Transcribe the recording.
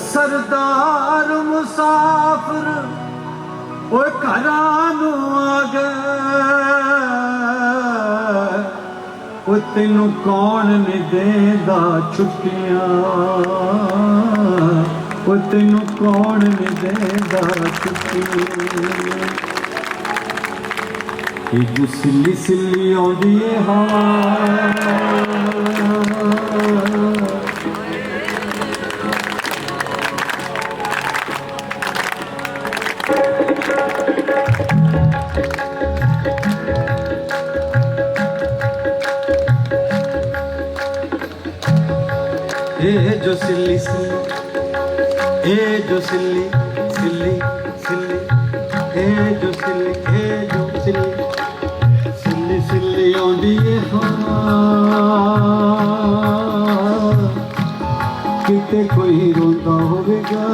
सरदार मुसाफिर ओए घरा नू आ गए, ओ तेनू कौन नहीं देंदा छुट्टियां, ओ तेनू कौन नहीं देंदा छुट्टियां। जो सिली सिली आउंदी है हवा, जो सिल्ली सिल्ली जो सिल्ली सिल्ली सिल्ली जो सिल्ली जो सिल्ली सिल्ली सिल्ली आउंदी है हवा, किते कोई रोंदा होवेगा।